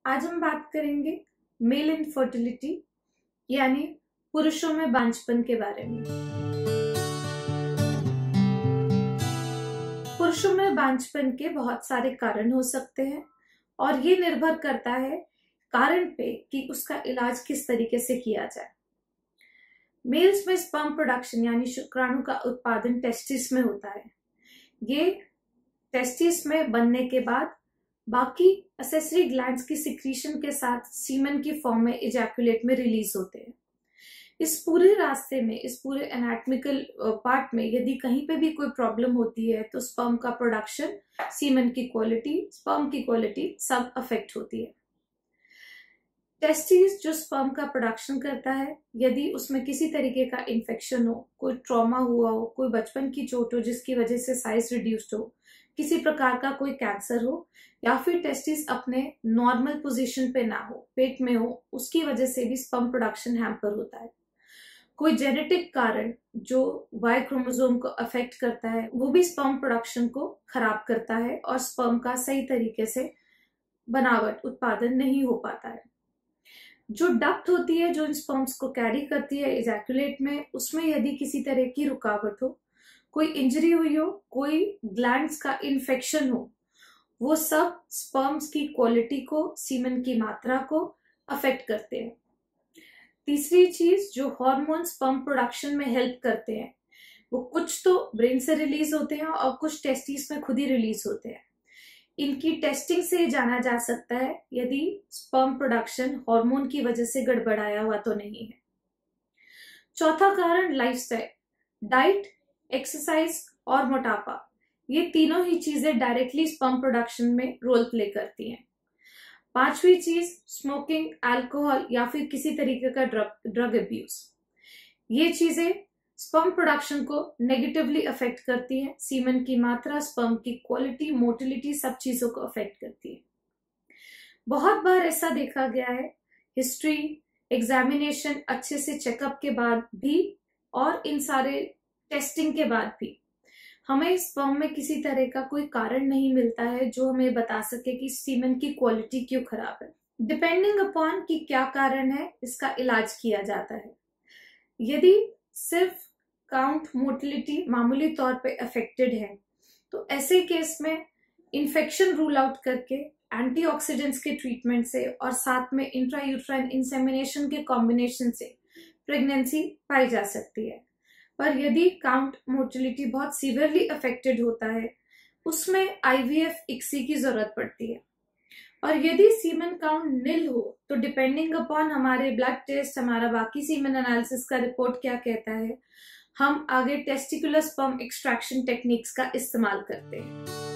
आज हम बात करेंगे मेल इनफर्टिलिटी यानी पुरुषों में बांझपन के बारे में। पुरुषों में बांझपन के बहुत सारे कारण हो सकते हैं और ये निर्भर करता है कारण पे कि उसका इलाज किस तरीके से किया जाए। मेल्स में स्पर्म प्रोडक्शन यानी शुक्राणु का उत्पादन टेस्टिस में होता है। ये टेस्टिस में बनने के बाद बाकी एसेसरी ग्लैंड्स की सिक्रीशन के साथ सीमेन की फॉर्म में इजैकुलेट में रिलीज होते हैं। इस पूरे रास्ते में, इस पूरे एनाटॉमिकल पार्ट में यदि कहीं पे भी कोई प्रॉब्लम होती है तो स्पर्म का प्रोडक्शन, सीमेन की क्वालिटी, स्पर्म की क्वालिटी सब अफेक्ट होती है। टेस्टिस जो स्पर्म का प्रोडक्शन करता है, यदि उसमें किसी तरीके का इन्फेक्शन हो, कोई ट्रॉमा हुआ हो, कोई बचपन की चोट हो जिसकी वजह से साइज रिड्यूस्ड हो, किसी प्रकार का कोई कैंसर हो, या फिर टेस्टिस अपने नॉर्मल पोजीशन पे ना हो, पेट में हो, उसकी वजह से भी स्पर्म प्रोडक्शन हैम्पर होता है। कोई जेनेटिक कारण जो वाई क्रोमोसोम को अफेक्ट करता है वो भी स्पर्म प्रोडक्शन को खराब करता है और स्पर्म का सही तरीके से बनावट, उत्पादन नहीं हो पाता है। जो डक्ट होती है जो इन स्पर्म्स को कैरी करती है इजैकुलेट में, उसमें यदि किसी तरह की रुकावट हो, कोई इंजरी हुई हो, कोई ग्लैंड्स का इन्फेक्शन हो, वो सब स्पर्म्स की क्वालिटी को, सीमेन की मात्रा को अफेक्ट करते हैं। तीसरी चीज, जो हार्मोन स्पर्म प्रोडक्शन में हेल्प करते हैं, वो कुछ तो ब्रेन से रिलीज होते हैं और कुछ टेस्टिस में खुद ही रिलीज होते हैं। इनकी टेस्टिंग से जाना जा सकता है यदि स्पर्म प्रोडक्शन हार्मोन की वजह से गड़बड़ाया हुआ तो नहीं है। चौथा कारण लाइफस्टाइल, डाइट, एक्सरसाइज और मोटापा, ये तीनों ही चीजें डायरेक्टली स्पर्म प्रोडक्शन में रोल प्ले करती हैं। पांचवी चीज, स्मोकिंग, अल्कोहल या फिर किसी तरीके का ड्रग अब्यूज, ये चीजें स्पर्म प्रोडक्शन को नेगेटिवली अफेक्ट करती है। सीमेन की मात्रा, स्पर्म की क्वालिटी, मोटिलिटी, सब चीजों को अफेक्ट करती है। बहुत बार ऐसा देखा गया है, हिस्ट्री, एग्जामिनेशन, अच्छे से चेकअप के बाद भी और इन सारे टेस्टिंग के बाद भी हमें स्पर्म में किसी तरह का कोई कारण नहीं मिलता है जो हमें बता सके कि सीमेन की क्वालिटी क्यों खराब है। डिपेंडिंग अपॉन कि क्या कारण है, इसका इलाज किया जाता है। यदि सिर्फ काउंट, मोटिलिटी मामूली तौर पे अफेक्टेड है तो ऐसे केस में इन्फेक्शन रूल आउट करके एंटीऑक्सीडेंट्स के ट्रीटमेंट से और साथ में इंट्रायूट्राइन इंसेमिनेशन के कॉम्बिनेशन से प्रेगनेंसी पाई जा सकती है। पर यदि काउंट, मोटिलिटी बहुत सीवियरली अफेक्टेड होता है, उसमें आईवीएफ, इक्सी की जरूरत पड़ती है। और यदि सीमेन काउंट निल हो तो डिपेंडिंग अपॉन हमारे ब्लड टेस्ट, हमारा बाकी सीमेन एनालिसिस का रिपोर्ट क्या कहता है, हम आगे टेस्टिकुलर स्पर्म एक्सट्रैक्शन टेक्निक्स का इस्तेमाल करते हैं।